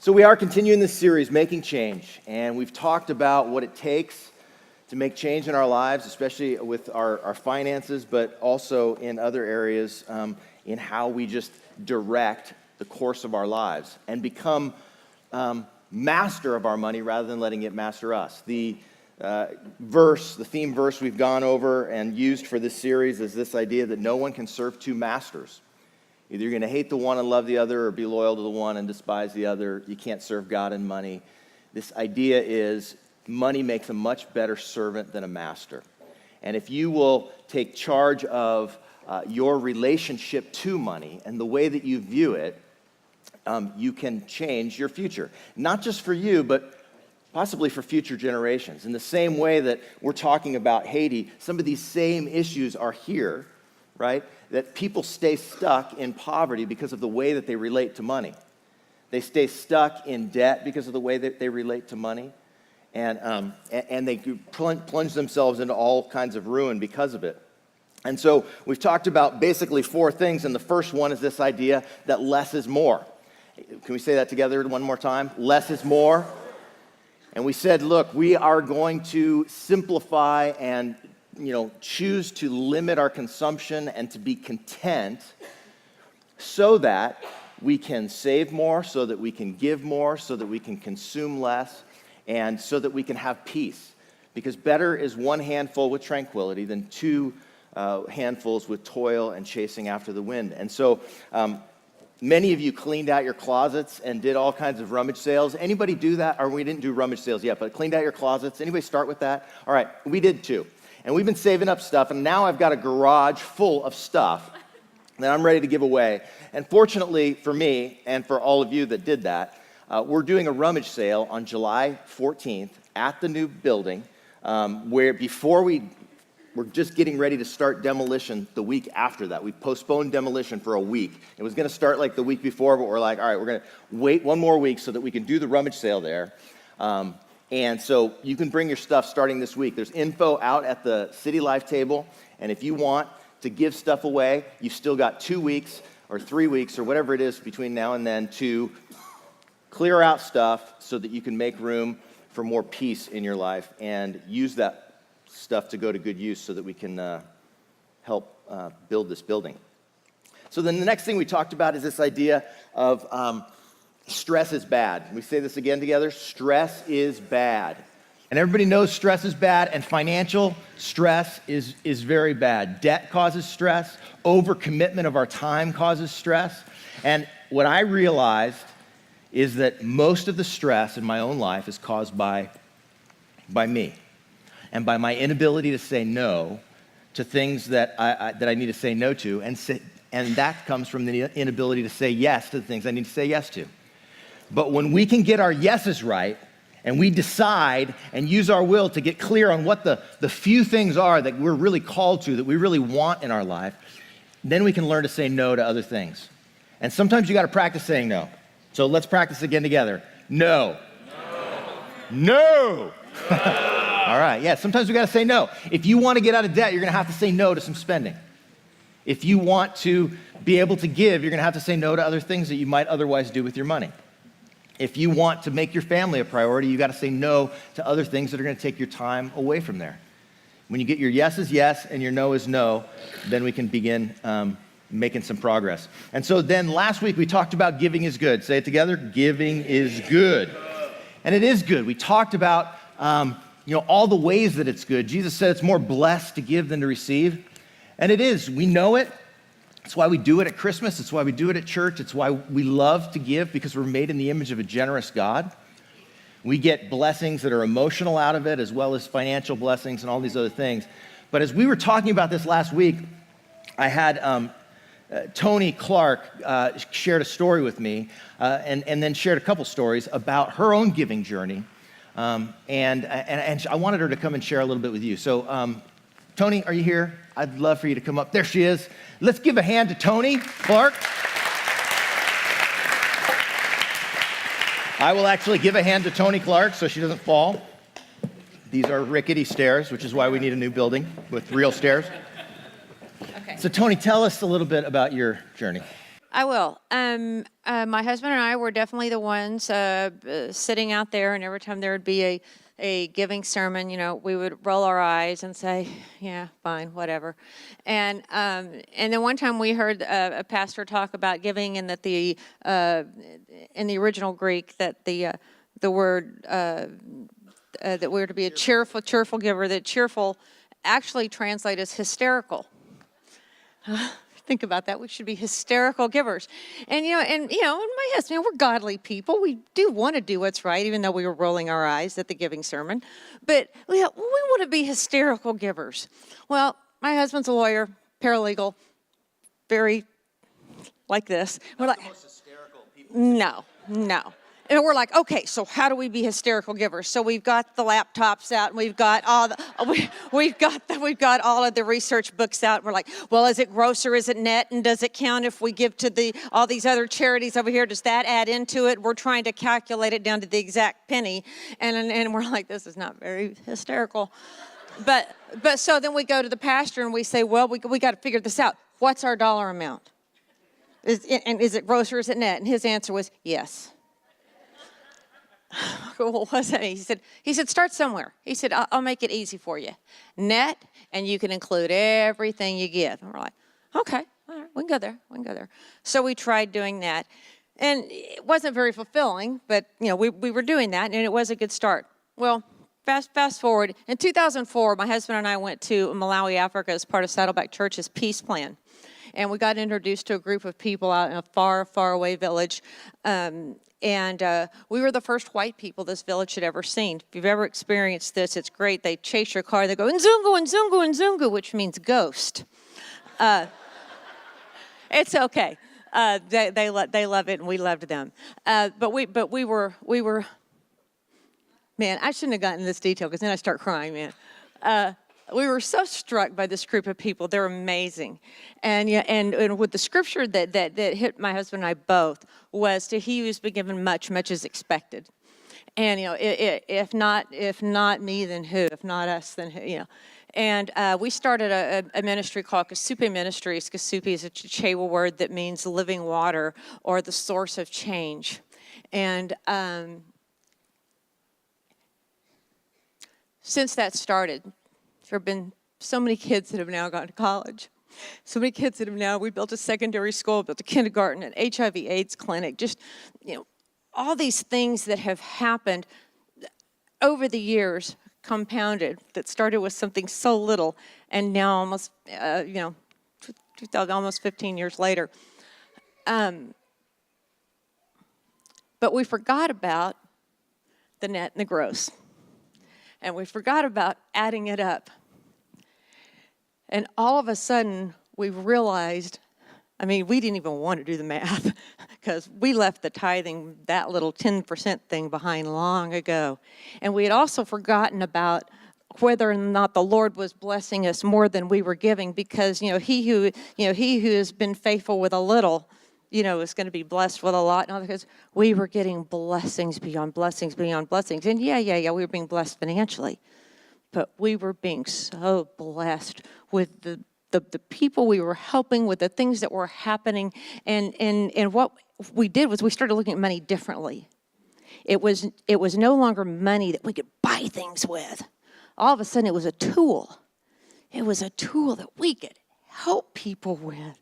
So we are continuing this series, Making Change, and we've talked about what it takes to make change in our lives, especially with our finances, but also in other areas in how we just direct the course of our lives and become master of our money rather than letting it master us. The theme verse we've gone over and used for this series is this idea that no one can serve two masters. Either you're going to hate the one and love the other, or be loyal to the one and despise the other. You can't serve God and money. This idea is money makes a much better servant than a master. And if you will take charge of your relationship to money and the way that you view it, you can change your future. Not just for you, but possibly for future generations. In the same way that we're talking about Haiti, some of these same issues are here, right? That people stay stuck in poverty because of the way that they relate to money. They stay stuck in debt because of the way that they relate to money. And they plunge themselves into all kinds of ruin because of it. And so we've talked about basically four things, and the first one is this idea that less is more. Can we say that together one more time? Less is more. And we said, look, we are going to simplify and choose to limit our consumption and to be content so that we can save more, so that we can give more, so that we can consume less, and so that we can have peace. Because better is one handful with tranquility than two handfuls with toil and chasing after the wind. And so many of you cleaned out your closets and did all kinds of rummage sales. Anybody do that? Or we didn't do rummage sales yet, but cleaned out your closets. Anybody start with that? All right, we did too. And we've been saving up stuff, and now I've got a garage full of stuff that I'm ready to give away. And fortunately for me and for all of you that did that, we're doing a rummage sale on July 14th at the new building, where we're just getting ready to start demolition the week after that. We postponed demolition for a week. It was going to start like the week before, but we're like, all right, we're going to wait one more week so that we can do the rummage sale there. And so you can bring your stuff starting this week. There's info out at the City Life table, and if you want to give stuff away, you've still got 2 weeks or 3 weeks or whatever it is between now and then to clear out stuff so that you can make room for more peace in your life and use that stuff to go to good use so that we can help build this building. So then the next thing we talked about is this idea of stress is bad. We say this again together. Stress is bad. And everybody knows stress is bad, and financial stress is very bad. Debt causes stress. Overcommitment of our time causes stress. And what I realized is that most of the stress in my own life is caused by me and by my inability to say no to things that I need to say no to, and that comes from the inability to say yes to the things I need to say yes to. But when we can get our yeses right, and we decide and use our will to get clear on what the few things are that we're really called to, that we really want in our life, then we can learn to say no to other things. And sometimes you got to practice saying no. So let's practice again together. No. No. All right, yeah, sometimes we got to say no. If you want to get out of debt, you're going to have to say no to some spending. If you want to be able to give, you're going to have to say no to other things that you might otherwise do with your money. If you want to make your family a priority, you got to say no to other things that are going to take your time away from there. When you get your yes is yes and your no is no, then we can begin making some progress. And so then last week we talked about giving is good. Say it together. Giving is good. And it is good. We talked about all the ways that it's good. Jesus said it's more blessed to give than to receive. And it is. We know it. It's why we do it at Christmas. It's why we do it at church. It's why we love to give, because we're made in the image of a generous God. We get blessings that are emotional out of it, as well as financial blessings and all these other things. But as we were talking about this last week, I had Tony Clark shared a story with me and then shared a couple stories about her own giving journey. And I wanted her to come and share a little bit with you. So Tony, are you here? I'd love for you to come up. There she is. Let's give a hand to Tony Clark. I will actually give a hand to Tony Clark so she doesn't fall. These are rickety stairs, which is why we need a new building with real stairs. Okay. So Tony, tell us a little bit about your journey. I will. My husband and I were definitely the ones sitting out there, and every time there would be a giving sermon, we would roll our eyes and say, "Yeah, fine, whatever." And then one time we heard a pastor talk about giving, and that in the original Greek that the word that we were to be a cheerful giver. That cheerful actually translates as hysterical. Think about that. We should be hysterical givers. And my husband, we're godly people. We do want to do what's right, even though we were rolling our eyes at the giving sermon. But we want to be hysterical givers. Well, my husband's a lawyer, paralegal, very like this. We're like, the most hysterical people. No. And we're like, okay, so how do we be hysterical givers? So we've got the laptops out, and we've got all we've got all of the research books out. And we're like, well, is it gross or is it net? And does it count if we give to all these other charities over here? Does that add into it? We're trying to calculate it down to the exact penny, and we're like, this is not very hysterical. But so then we go to the pastor and we say, well, we got to figure this out. What's our dollar amount? Is it gross or is it net? And his answer was yes. Well, what was that? He said, start somewhere. He said, I'll make it easy for you. Net, and you can include everything you give. And we're like, okay, all right, we can go there. So we tried doing that. And it wasn't very fulfilling, but we were doing that, and it was a good start. Well, fast forward. In 2004, my husband and I went to Malawi, Africa as part of Saddleback Church's Peace Plan. And we got introduced to a group of people out in a far, far away village. And we were the first white people this village had ever seen. If you've ever experienced this, it's great. They chase your car. They go, Nzungu, Nzungu, Nzungu, which means ghost. It's okay. They love it, and we loved them. But we were, man, I shouldn't have gotten this detail because then I start crying, man. We were so struck by this group of people. They're amazing. And with the scripture that hit my husband and I both was, to he who's been given much, much is expected. And, if not me, then who? If not us, then who? And we started a ministry called Kasupe Ministries. Kasupe is a Chichewa word that means living water or the source of change. And since that started, there have been so many kids that have now gone to college. So many kids that have now, we built a secondary school, built a kindergarten, an HIV/AIDS clinic, just, all these things that have happened over the years, compounded, that started with something so little, and now almost, almost 15 years later. But we forgot about the net and the gross. And we forgot about adding it up. And all of a sudden, we realized, we didn't even want to do the math because we left the tithing, that little 10% thing behind long ago. And we had also forgotten about whether or not the Lord was blessing us more than we were giving, because, he who has been faithful with a little, is going to be blessed with a lot. And because we were getting blessings beyond blessings beyond blessings. And we were being blessed financially. But we were being so blessed with the people we were helping, with the things that were happening. And what we did was we started looking at money differently. It was no longer money that we could buy things with. All of a sudden, it was a tool. It was a tool that we could help people with.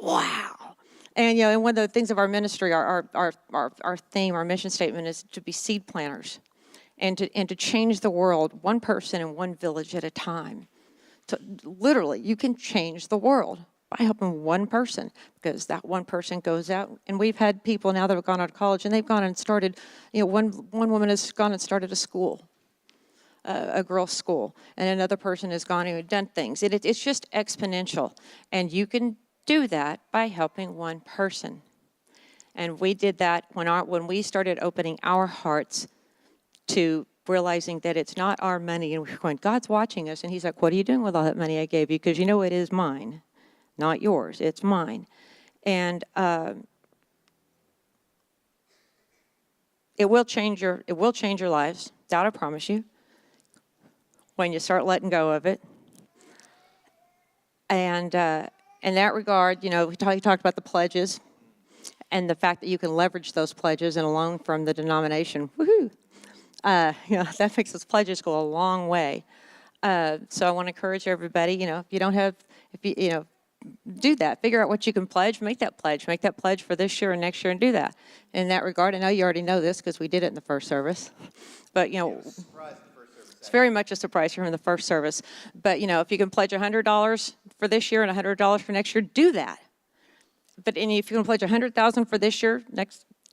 Wow. And and one of the things of our ministry, our theme, our mission statement is to be seed planters, and to change the world one person in one village at a time. So literally, you can change the world by helping one person, because that one person goes out. And we've had people now that have gone out of college, and they've gone and started. One woman has gone and started a school, a girls' school, and another person has gone and done things. It's just exponential, and you can do that by helping one person. And we did that when we started opening our hearts to realizing that it's not our money. And we're going, God's watching us. And he's like, what are you doing with all that money I gave you? Because it is mine, not yours. It's mine. And it will change your lives. That I promise you. When you start letting go of it. And In that regard, we talked about the pledges and the fact that you can leverage those pledges and a loan from the denomination. Woohoo! That makes those pledges go a long way. So I want to encourage everybody, if you don't have, do that. Figure out what you can pledge. Make that pledge. Make that pledge for this year and next year and do that. In that regard, I know you already know this because we did it in the first service. But, it's very much a surprise here in the first service. But, if you can pledge $100 for this year and $100 for next year, do that. But if you can pledge $100,000 for this year,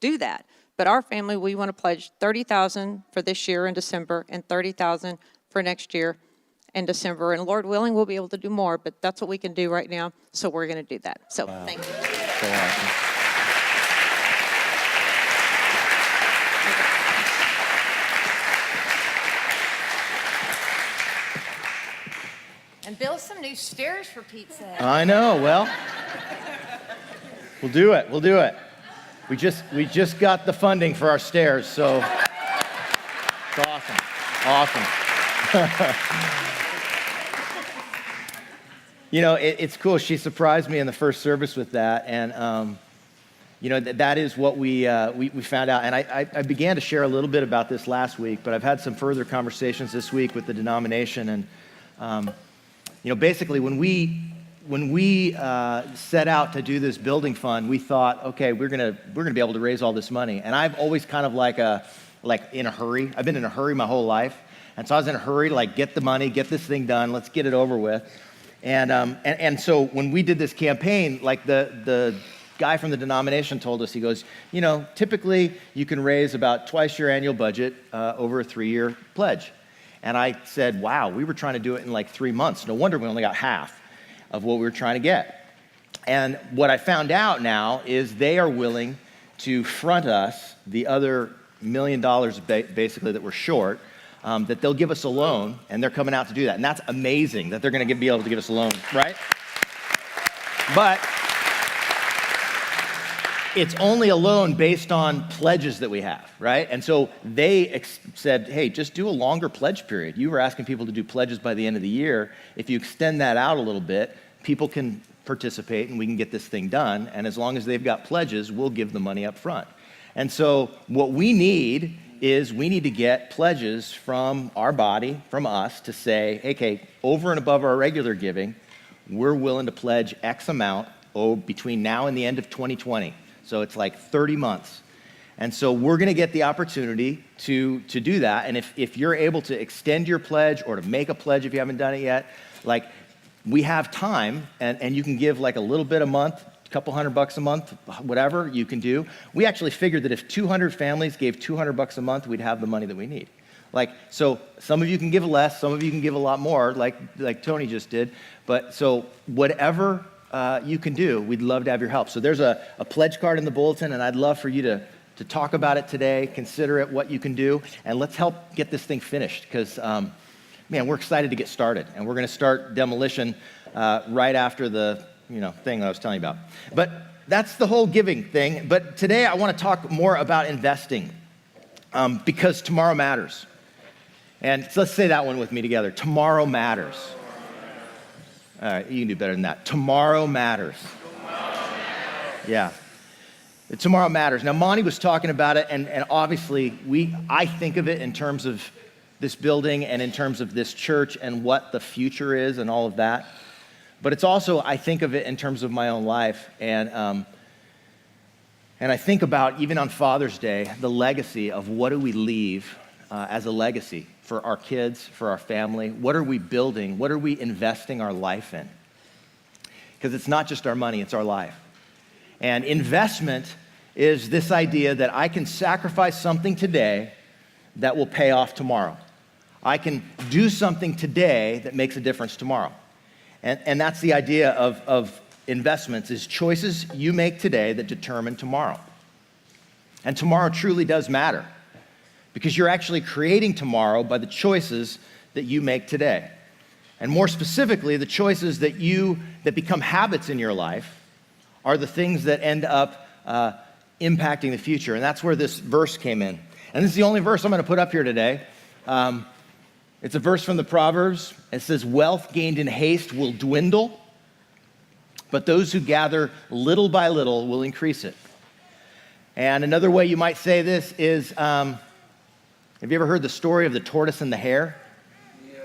do that. But our family, we want to pledge $30,000 for this year in December and $30,000 for next year in December. And Lord willing, we'll be able to do more, but that's what we can do right now. So we're going to do that. So Thank you. So awesome. And build some new stairs for Pete's sake. I know. Well, we'll do it. We'll do it. We just got the funding for our stairs, so it's awesome. Awesome. It's cool. She surprised me in the first service with that, and that is what we found out. And I began to share a little bit about this last week, but I've had some further conversations this week with the denomination, and basically when we set out to do this building fund, we thought, okay, we're gonna be able to raise all this money. And I've always kind of like in a hurry. I've been in a hurry my whole life, and so I was in a hurry to get the money, get this thing done, let's get it over with. And so when we did this campaign, the guy from the denomination told us, he goes, typically you can raise about twice your annual budget over a 3-year pledge. And I said, wow, we were trying to do it in 3 months. No wonder we only got half of what we were trying to get. And what I found out now is they are willing to front us the other $1 million basically that we're short, that they'll give us a loan, and they're coming out to do that. And that's amazing that they're going to be able to give us a loan, right? But it's only a loan based on pledges that we have, right? And so they said, hey, just do a longer pledge period. You were asking people to do pledges by the end of the year. If you extend that out a little bit, people can participate and we can get this thing done. And as long as they've got pledges, we'll give the money up front. And so what we need is we need to get pledges from our body, from us, to say, okay, over and above our regular giving, we're willing to pledge X amount between now and the end of 2020. So it's 30 months. And so we're going to get the opportunity to do that. And if you're able to extend your pledge or to make a pledge if you haven't done it yet, we have time, and you can give a little bit a month, a couple $100 a month, whatever you can do. We actually figured that if 200 families gave $200 a month, we'd have the money that we need. So some of you can give less, some of you can give a lot more, like Tony just did. But so whatever you can do, we'd love to have your help. So there's a pledge card in the bulletin, and I'd love for you to talk about it today, consider it, what you can do, and let's help get this thing finished, because we're excited to get started, and we're going to start demolition right after the thing that I was telling you about. But that's the whole giving thing. But today I want to talk more about investing, because tomorrow matters. And so let's say that one with me together. Tomorrow matters. All right, you can do better than that. Tomorrow matters. Yeah. Tomorrow matters. Now, Monty was talking about it, and obviously I think of it in terms of this building and in terms of this church and what the future is and all of that. But it's also, I think of it in terms of my own life. And I think about, even on Father's Day, the legacy of what do we leave as a legacy for our kids, for our family. What are we building? What are we investing our life in? Because it's not just our money, it's our life. And investment is this idea that I can sacrifice something today that will pay off tomorrow. I can do something today that makes a difference tomorrow. And that's the idea of investments, is choices you make today that determine tomorrow. And tomorrow truly does matter, because you're actually creating tomorrow by the choices that you make today. And more specifically, the choices that become habits in your life are the things that end up impacting the future. And that's where this verse came in. And this is the only verse I'm going to put up here today. It's a verse from the Proverbs. It says, wealth gained in haste will dwindle, but those who gather little by little will increase it. And another way you might say this is, have you ever heard the story of the tortoise and the hare? Yeah.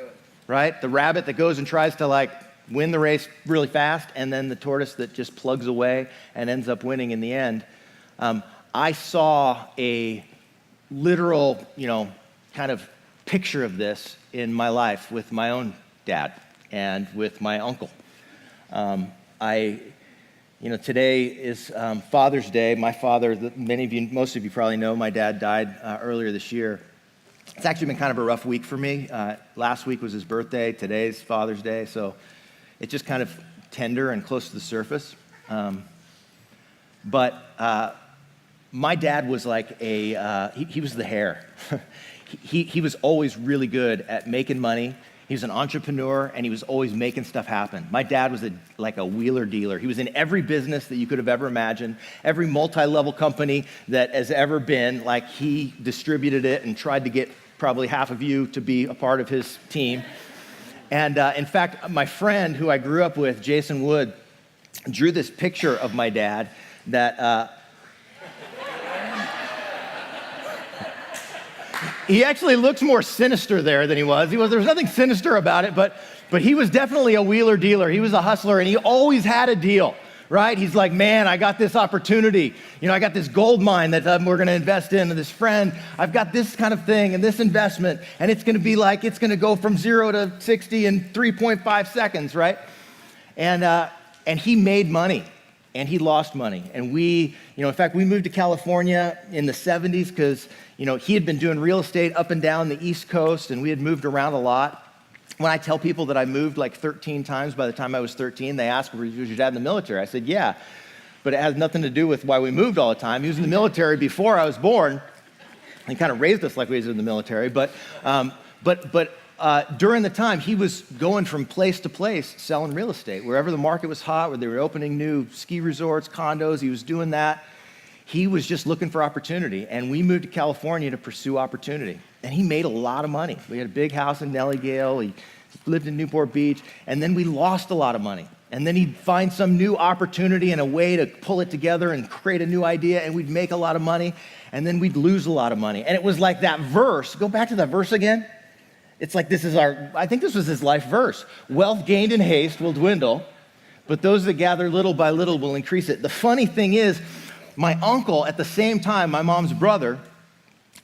Right? The rabbit that goes and tries to win the race really fast, and then the tortoise that just plugs away and ends up winning in the end. I saw a literal, kind of picture of this in my life with my own dad and with my uncle. Today is Father's Day. My father, most of you probably know, my dad died earlier this year. It's actually been kind of a rough week for me. Last week was his birthday. Today's Father's Day, so it's just kind of tender and close to the surface. But my dad was like he was the hare. He was always really good at making money. He was an entrepreneur, and he was always making stuff happen. My dad was like a wheeler dealer. He was in every business that you could have ever imagined, every multi-level company that has ever been. He distributed it and tried to get probably half of you to be a part of his team. And in fact, my friend who I grew up with, Jason Wood, drew this picture of my dad that he actually looks more sinister there than he was. There was nothing sinister about it, but he was definitely a wheeler dealer. He was a hustler, and he always had a deal, right? He's like, man, I got this opportunity. I got this gold mine that we're going to invest in, and this friend, I've got this kind of thing and this investment, and it's going to go from 0 to 60 in 3.5 seconds, right? And he made money, and he lost money. And we moved to California in the 70s because, he had been doing real estate up and down the East Coast, and we had moved around a lot. When I tell people that I moved 13 times by the time I was 13, they ask, was your dad in the military? I said, yeah, but it has nothing to do with why we moved all the time. He was in the military before I was born. He kind of raised us like we was in the military, but during the time, he was going from place to place selling real estate. Wherever the market was hot, where they were opening new ski resorts, condos, he was doing that. He was just looking for opportunity, and we moved to California to pursue opportunity. And he made a lot of money. We had a big house in Nellie Gale. He lived in Newport Beach, and then we lost a lot of money. And then he'd find some new opportunity and a way to pull it together and create a new idea, and we'd make a lot of money, and then we'd lose a lot of money. And it was like that verse. Go back to that verse again. It's like I think this was his life verse. Wealth gained in haste will dwindle, but those that gather little by little will increase it. The funny thing is, my uncle, at the same time, my mom's brother,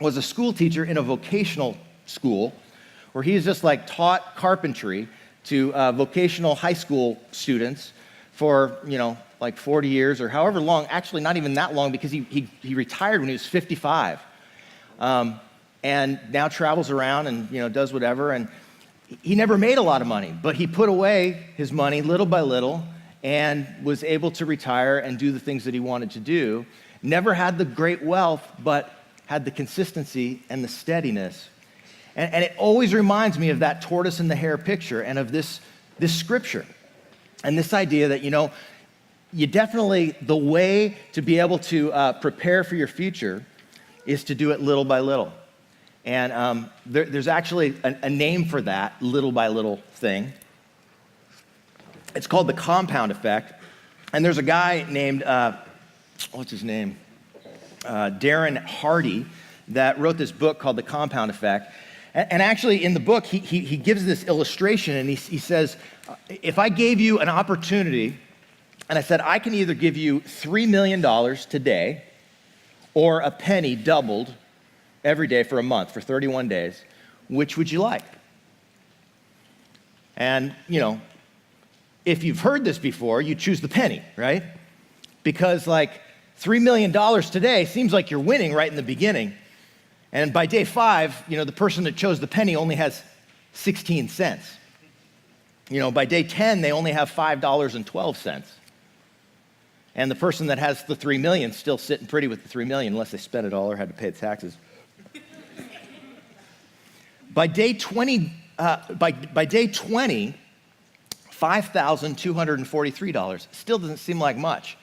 was a school teacher in a vocational school where he just taught carpentry to vocational high school students for, 40 years or however long. Actually, not even that long, because he retired when he was 55. And now travels around and, does whatever. And he never made a lot of money, but he put away his money little by little and was able to retire and do the things that he wanted to do. Never had the great wealth, but had the consistency and the steadiness. And it always reminds me of that tortoise and the hare picture and of this scripture and this idea that, you definitely, the way to be able to prepare for your future is to do it little by little. And there's actually a name for that little by little thing. It's called the compound effect. And there's a guy named, what's his name? Darren Hardy, that wrote this book called The Compound Effect. And actually in the book, he gives this illustration, and he says, if I gave you an opportunity, and I said, I can either give you $3 million today, or a penny doubled every day for a month, for 31 days, which would you like? And, if you've heard this before, you choose the penny, right? Because $3 million today seems like you're winning right in the beginning. And by day 5, the person that chose the penny only has 16 cents. By day 10, they only have $5.12. And the person that has the 3 million still sitting pretty with the 3 million, unless they spent it all or had to pay the taxes. By day 20, $5,243 still doesn't seem like much.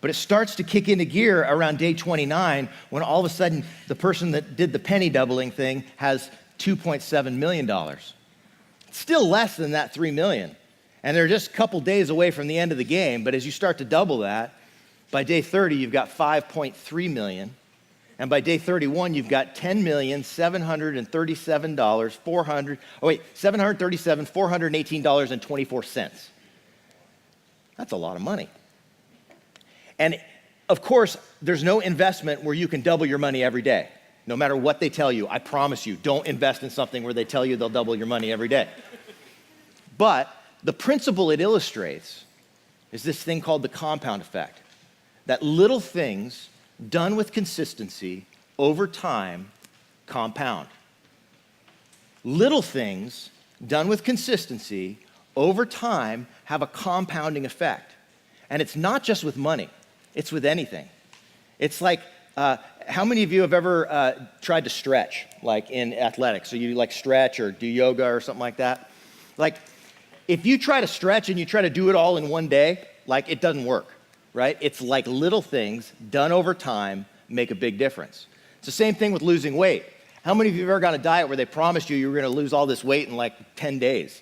But it starts to kick into gear around day 29 when all of a sudden the person that did the penny doubling thing has $2.7 million. Still less than that 3 million. And they're just a couple days away from the end of the game, but as you start to double that, by day 30, you've got 5.3 million. And by day 31, you've got $10,737,418.24. That's a lot of money. And of course, there's no investment where you can double your money every day. No matter what they tell you, I promise you, don't invest in something where they tell you they'll double your money every day. But the principle it illustrates is this thing called the compound effect. That little things done with consistency over time compound. Little things done with consistency over time have a compounding effect. And it's not just with money, it's with anything. It's like, how many of you have ever tried to stretch, like in athletics? So you like stretch or do yoga or something like that? Like, if you try to stretch and you try to do it all in one day, like it doesn't work, right? It's like little things done over time make a big difference. It's the same thing with losing weight. How many of you have ever gone on a diet where they promised you were going to lose all this weight in like 10 days?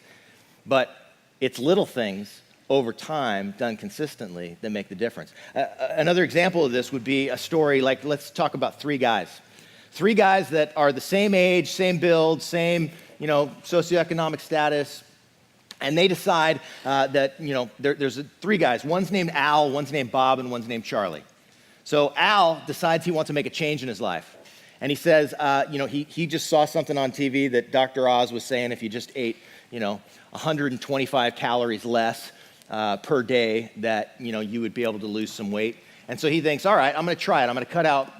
But it's little things over time done consistently that make the difference. Another example of this would be a story like, let's talk about three guys. Three guys that are the same age, same build, same, socioeconomic status, and they decide that, there's three guys. One's named Al, one's named Bob, and one's named Charlie. So Al decides he wants to make a change in his life. And he says, he just saw something on TV that Dr. Oz was saying if you just ate, 125 calories less per day that, you would be able to lose some weight. And so he thinks, all right, I'm going to try it. I'm going to cut out,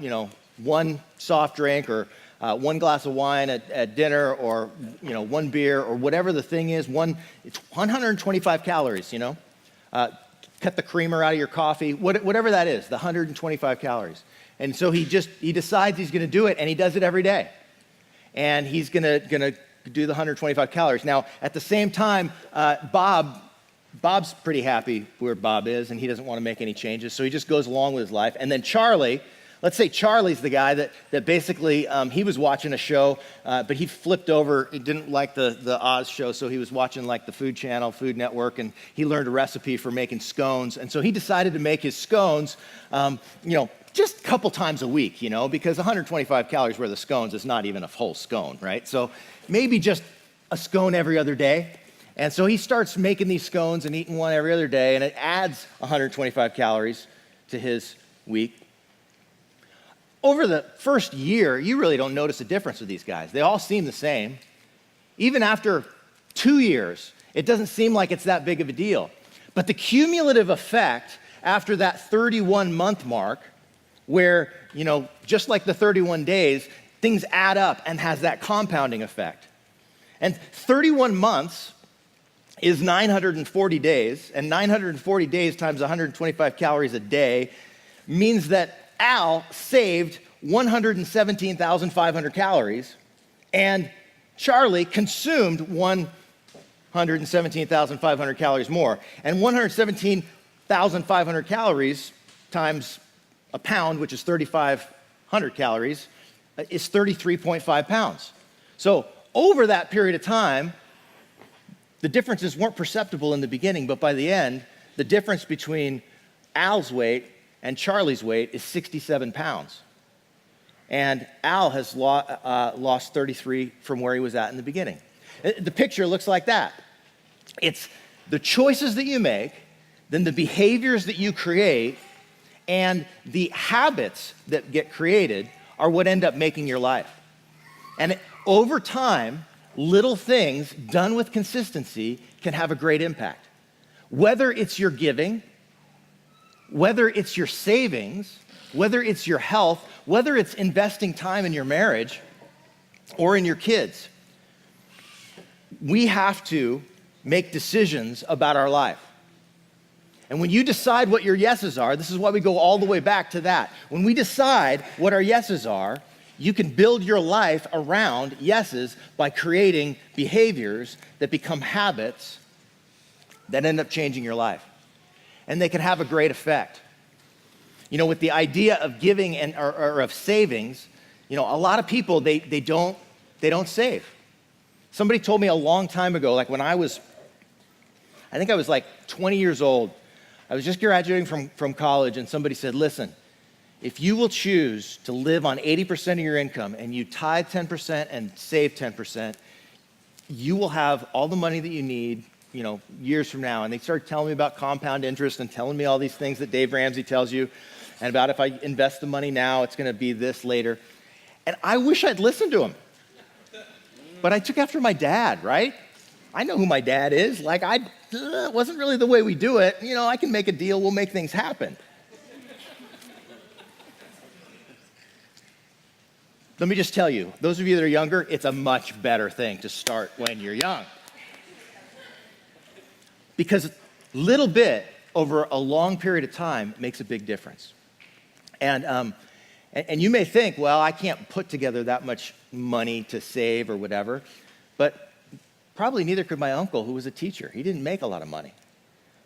one soft drink or one glass of wine at dinner or, one beer or whatever the thing is. It's 125 calories, cut the creamer out of your coffee, whatever that is, the 125 calories. And so he decides he's going to do it, and he does it every day. And he's going to do the 125 calories. Now, at the same time, Bob's pretty happy where Bob is, and he doesn't want to make any changes, so he just goes along with his life. And then Charlie, let's say Charlie's the guy that basically, he was watching a show, but he flipped over. He didn't like the Oz show, so he was watching like the Food Channel, Food Network, and he learned a recipe for making scones. And so he decided to make his scones, just a couple times a week, because 125 calories worth of scones is not even a whole scone, right? So maybe just a scone every other day. And so he starts making these scones and eating one every other day, and it adds 125 calories to his week. Over the first year, you really don't notice a difference with these guys. They all seem the same. Even after 2 years, it doesn't seem like it's that big of a deal. But the cumulative effect after that 31-month mark, where, just like the 31 days, things add up and has that compounding effect. And 31 months is 940 days, and 940 days times 125 calories a day means that Al saved 117,500 calories, and Charlie consumed 117,500 calories more. And 117,500 calories times a pound, which is 3,500 calories, is 33.5 pounds. So over that period of time, the differences weren't perceptible in the beginning, but by the end, the difference between Al's weight and Charlie's weight is 67 pounds. And Al has lost 33 from where he was at in the beginning. The picture looks like that. It's the choices that you make, then the behaviors that you create, and the habits that get created are what end up making your life. And over time, little things done with consistency can have a great impact. Whether it's your giving, whether it's your savings, whether it's your health, whether it's investing time in your marriage or in your kids, we have to make decisions about our life. And when you decide what your yeses are, this is why we go all the way back to that. When we decide what our yeses are, you can build your life around yeses by creating behaviors that become habits that end up changing your life. And they can have a great effect. With the idea of giving or of savings, a lot of people, they don't save. Somebody told me a long time ago, like when I was I think I was like 20 years old. I was just graduating from college, and somebody said, listen, if you will choose to live on 80% of your income and you tithe 10% and save 10%, you will have all the money that you need, years from now. And they started telling me about compound interest and telling me all these things that Dave Ramsey tells you, and about if I invest the money now, it's going to be this later. And I wish I'd listened to him. But I took after my dad, right? I know who my dad is. It wasn't really the way we do it. I can make a deal. We'll make things happen. Let me just tell you, those of you that are younger, it's a much better thing to start when you're young. Because little bit over a long period of time makes a big difference. And you may think, well, I can't put together that much money to save or whatever, but probably neither could my uncle, who was a teacher. He didn't make a lot of money.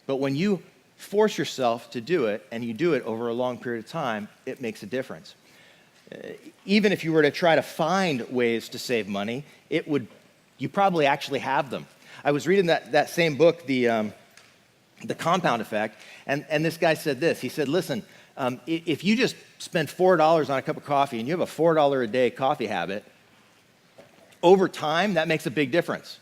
But when you force yourself to do it, and you do it over a long period of time, it makes a difference. Even if you were to try to find ways to save money, you probably actually have them. I was reading that same book, The Compound Effect, and this guy said this. He said, listen, if you just spend $4 on a cup of coffee and you have a $4 a day coffee habit, over time, that makes a big difference.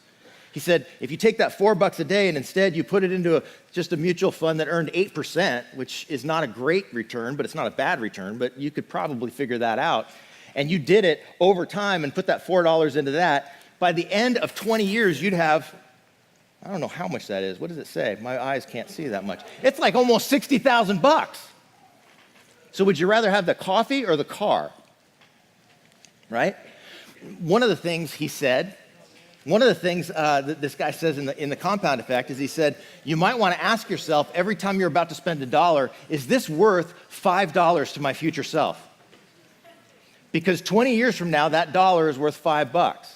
He said, if you take that $4 a day and instead you put it into just a mutual fund that earned 8%, which is not a great return, but it's not a bad return, but you could probably figure that out, and you did it over time and put that $4 into that, by the end of 20 years, you'd have, I don't know how much that is. What does it say? My eyes can't see that much. It's like almost $60,000. So would you rather have the coffee or the car? Right? One of the things he said, that this guy says in the Compound Effect is he said, you might want to ask yourself every time you're about to spend $1, is this worth $5 to my future self? Because 20 years from now, that dollar is worth $5,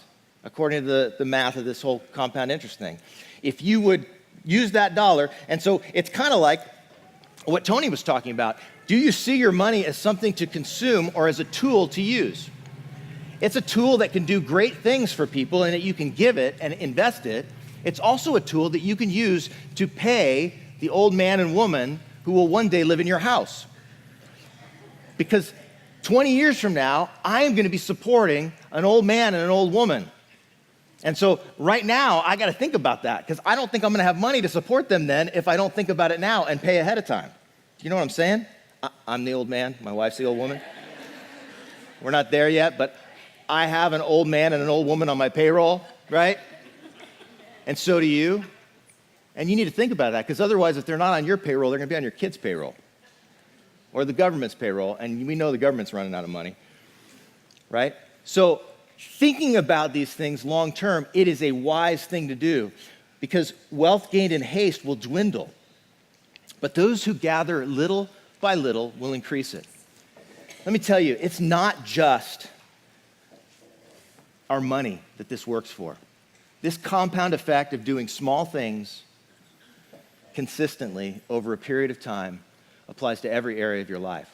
according to the math of this whole compound interest thing. If you would use that dollar, and so it's kind of like what Tony was talking about. Do you see your money as something to consume or as a tool to use? It's a tool that can do great things for people and that you can give it and invest it. It's also a tool that you can use to pay the old man and woman who will one day live in your house. Because 20 years from now, I am going to be supporting an old man and an old woman. And so right now, I got to think about that because I don't think I'm going to have money to support them then if I don't think about it now and pay ahead of time. You know what I'm saying? I'm the old man. My wife's the old woman. We're not there yet, but I have an old man and an old woman on my payroll, right? And so do you. And you need to think about that because otherwise, if they're not on your payroll, they're going to be on your kid's payroll or the government's payroll. And we know the government's running out of money, right? So thinking about these things long term, it is a wise thing to do because wealth gained in haste will dwindle. But those who gather little by little will increase it. Let me tell you, it's not just our money that this works for. This compound effect of doing small things consistently over a period of time applies to every area of your life.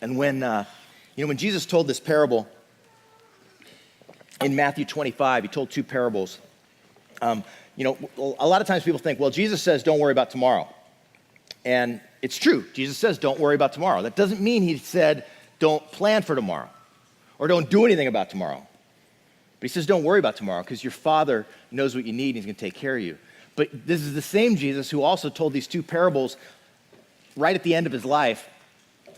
And when Jesus told this parable in Matthew 25, he told two parables. A lot of times people think, well, Jesus says don't worry about tomorrow. And it's true. Jesus says don't worry about tomorrow. That doesn't mean he said don't plan for tomorrow or don't do anything about tomorrow. But he says don't worry about tomorrow because your Father knows what you need and he's going to take care of you. But this is the same Jesus who also told these two parables right at the end of his life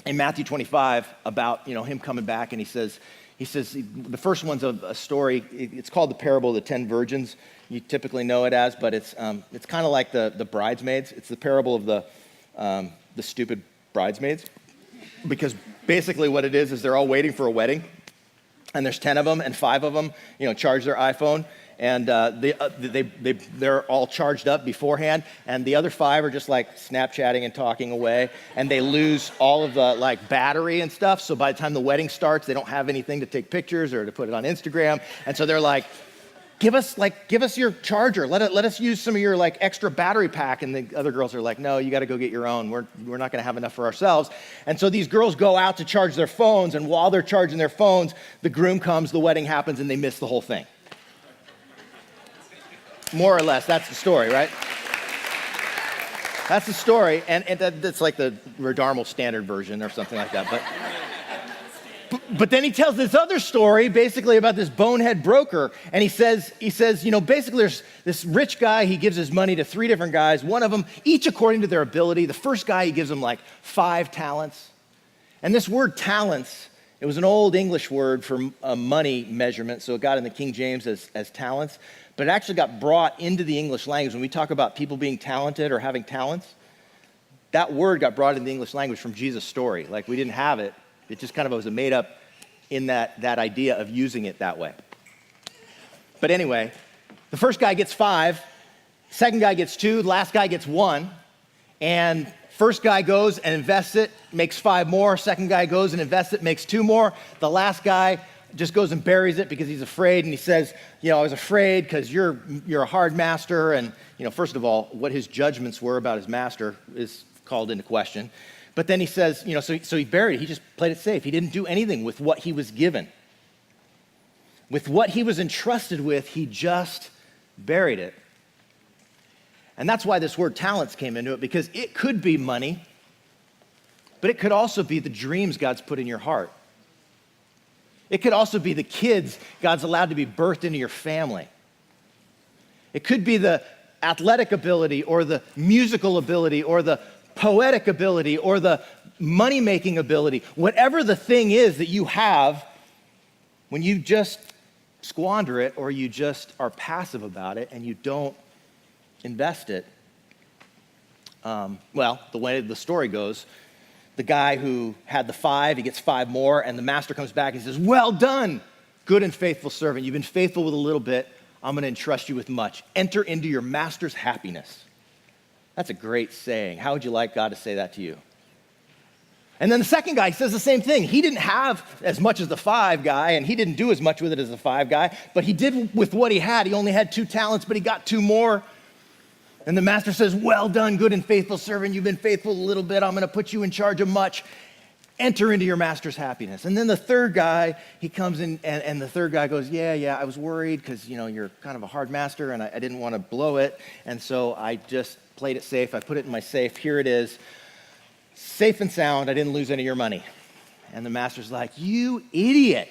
in Matthew 25 about him coming back, and he says the first one's a story. It's called the parable of the 10 virgins. You typically know it as, but it's kind of like the bridesmaids. It's the parable of the stupid bridesmaids, because basically what it is they're all waiting for a wedding, and there's 10 of them, and 5 of them charge their iPhone, and they're all charged up beforehand, and the other 5 are just like Snapchatting and talking away, and they lose all of the battery and stuff. So by the time the wedding starts, they don't have anything to take pictures or to put it on Instagram, and so they're like, give us your charger. Let us use some of your extra battery pack. And the other girls are like, no, you got to go get your own. We're not going to have enough for ourselves. And so these girls go out to charge their phones, and while they're charging their phones, the groom comes, the wedding happens, and they miss the whole thing. More or less, that's the story, right? That's the story, and that's like the Rodarmel standard version or something like that. But then he tells this other story, basically about this bonehead broker, and he says, basically there's this rich guy, he gives his money to 3 different guys, one of them, each according to their ability. The first guy, he gives them like 5 talents. And this word talents, it was an old English word for a money measurement, so it got in the King James as talents, but it actually got brought into the English language. When we talk about people being talented or having talents, that word got brought into the English language from Jesus' story. Like, we didn't have it. It just kind of was made up in that idea of using it that way. But anyway, the first guy gets 5, second guy gets 2, the last guy gets 1, and first guy goes and invests it, makes 5 more. Second guy goes and invests it, makes 2 more. The last guy just goes and buries it because he's afraid, and he says, I was afraid because you're a hard master. And, first of all, what his judgments were about his master is called into question. But then he says, so he buried it. He just played it safe. He didn't do anything with what he was given. With what he was entrusted with, he just buried it. And that's why this word talents came into it, because it could be money, but it could also be the dreams God's put in your heart. It could also be the kids God's allowed to be birthed into your family. It could be the athletic ability or the musical ability or the poetic ability or the money-making ability. Whatever the thing is that you have, when you just squander it or you just are passive about it and you don't invest it, the way the story goes, the guy who had the 5, he gets 5 more, and the master comes back and says, "Well done, good and faithful servant. You've been faithful with a little bit. I'm going to entrust you with much. Enter into your master's happiness." That's a great saying. How would you like God to say that to you? And then the second guy says the same thing. He didn't have as much as the 5 guy, and he didn't do as much with it as the 5 guy, but he did with what he had. He only had 2 talents, but he got 2 more. And the master says, "Well done, good and faithful servant. You've been faithful a little bit. I'm going to put you in charge of much. Enter into your master's happiness." And then the third guy, he comes in, and the third guy goes, yeah, I was worried because, you're kind of a hard master, and I didn't want to blow it. And so I just played it safe. I put it in my safe. Here it is. Safe and sound. I didn't lose any of your money. And the master's like, "You idiot.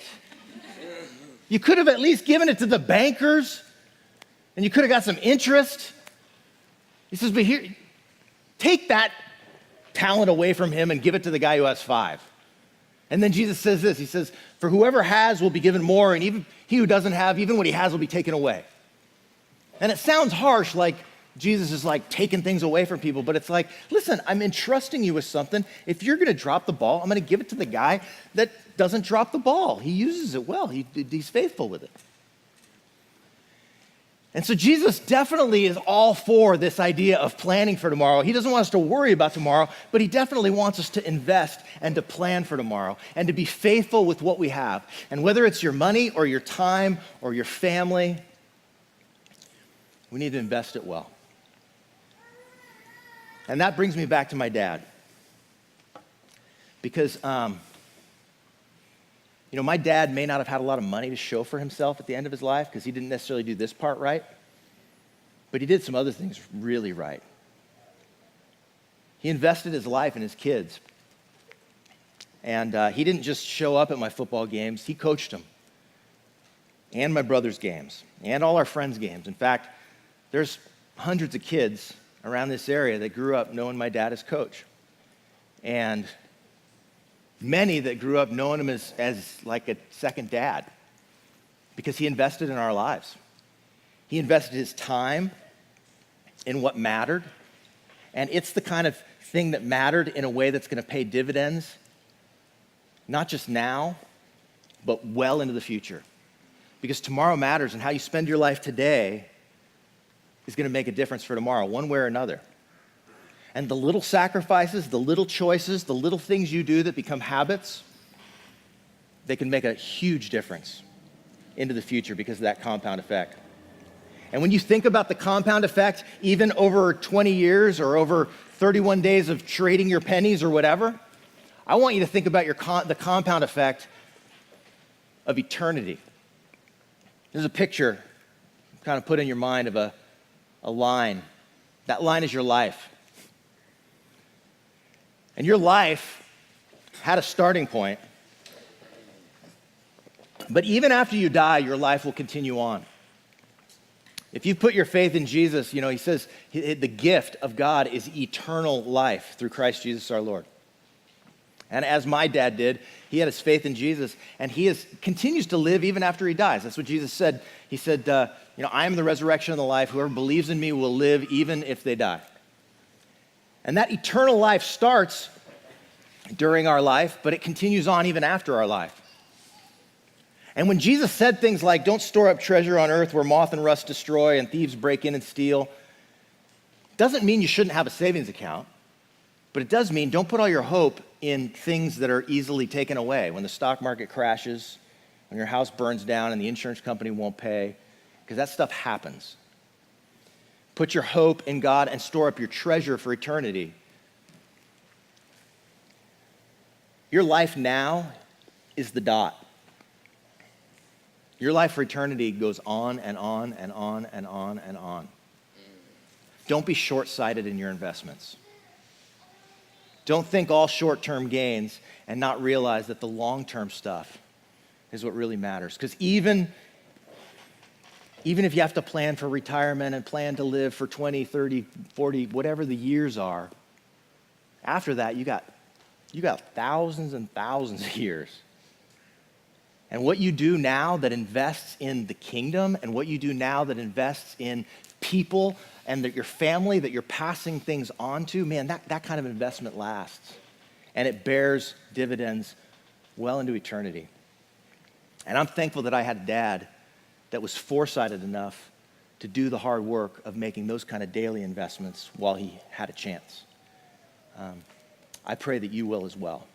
You could have at least given it to the bankers, and you could have got some interest." He says, "But here, take that talent away from him and give it to the guy who has 5. And then Jesus says this. He says, "For whoever has will be given more, and even he who doesn't have, even what he has will be taken away." And it sounds harsh, like Jesus is like taking things away from people, but it's like, listen, I'm entrusting you with something. If you're going to drop the ball, I'm going to give it to the guy that doesn't drop the ball. He uses it well. He's faithful with it. And so Jesus definitely is all for this idea of planning for tomorrow. He doesn't want us to worry about tomorrow, but he definitely wants us to invest and to plan for tomorrow and to be faithful with what we have. And whether it's your money or your time or your family, we need to invest it well. And that brings me back to my dad. Because, my dad may not have had a lot of money to show for himself at the end of his life because he didn't necessarily do this part right, but he did some other things really right. He invested his life in his kids. And he didn't just show up at my football games, he coached them. And my brother's games, and all our friends' games. In fact, there's hundreds of kids around this area that grew up knowing my dad as coach. And many that grew up knowing him as like a second dad because he invested in our lives. He invested his time in what mattered, and it's the kind of thing that mattered in a way that's going to pay dividends, not just now, but well into the future. Because tomorrow matters, and how you spend your life today is going to make a difference for tomorrow, one way or another. And the little sacrifices, the little choices, the little things you do that become habits, they can make a huge difference into the future because of that compound effect. And when you think about the compound effect, even over 20 years or over 31 days of trading your pennies or whatever, I want you to think about the compound effect of eternity. There's a picture kind of put in your mind of a line. That line is your life. And your life had a starting point. But even after you die, your life will continue on. If you put your faith in Jesus, he says the gift of God is eternal life through Christ Jesus our Lord. And as my dad did, he had his faith in Jesus, and he continues to live even after he dies. That's what Jesus said. He said, I am the resurrection and the life. Whoever believes in me will live even if they die. And that eternal life starts during our life, but it continues on even after our life. And when Jesus said things like, don't store up treasure on earth where moth and rust destroy and thieves break in and steal, doesn't mean you shouldn't have a savings account, but it does mean don't put all your hope in things that are easily taken away. When the stock market crashes, when your house burns down and the insurance company won't pay, because that stuff happens. Put your hope in God and store up your treasure for eternity. Your life now is the dot. Your life for eternity goes on and on and on and on and on. Don't be short-sighted in your investments. Don't think all short-term gains and not realize that the long-term stuff is what really matters. Because even if you have to plan for retirement and plan to live for 20, 30, 40, whatever the years are, after that, you got thousands and thousands of years. And what you do now that invests in the kingdom and what you do now that invests in people and that your family, that you're passing things on to, man, that kind of investment lasts. And it bears dividends well into eternity. And I'm thankful that I had a dad that was foresighted enough to do the hard work of making those kind of daily investments while he had a chance. I pray that you will as well.